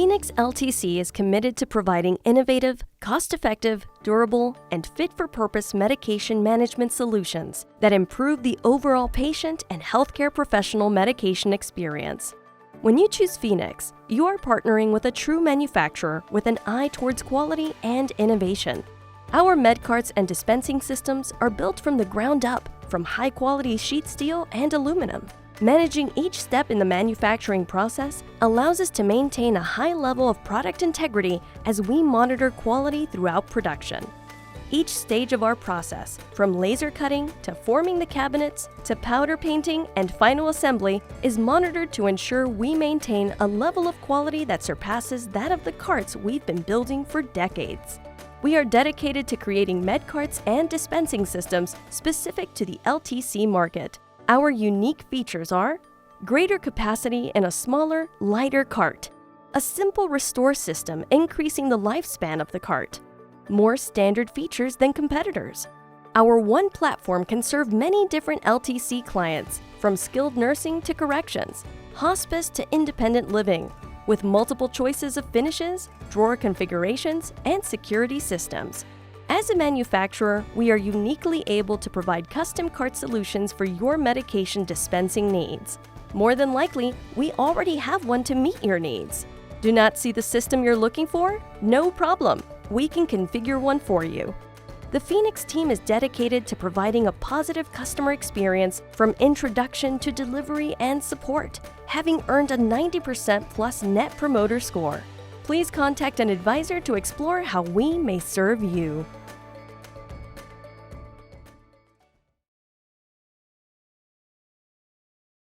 Phoenix LTC is committed to providing innovative, cost-effective, durable, and fit-for-purpose medication management solutions that improve the overall patient and healthcare professional medication experience. When you choose Phoenix, you are partnering with a true manufacturer with an eye towards quality and innovation. Our med carts and dispensing systems are built from the ground up from high-quality sheet steel and aluminum. Managing each step in the manufacturing process allows us to maintain a high level of product integrity as we monitor quality throughout production. Each stage of our process, from laser cutting to forming the cabinets to powder painting and final assembly, is monitored to ensure we maintain a level of quality that surpasses that of the carts we've been building for decades. We are dedicated to creating med carts and dispensing systems specific to the LTC market. Our unique features are greater capacity in a smaller, lighter cart, a simple restore system increasing the lifespan of the cart, more standard features than competitors. Our one platform can serve many different LTC clients, from skilled nursing to corrections, hospice to independent living, with multiple choices of finishes, drawer configurations, and security systems. As a manufacturer, we are uniquely able to provide custom cart solutions for your medication dispensing needs. More than likely, we already have one to meet your needs. Do not see the system you're looking for? No problem. We can configure one for you. The Phoenix team is dedicated to providing a positive customer experience from introduction to delivery and support, having earned a 90% plus Net Promoter Score. Please contact an advisor to explore how we may serve you.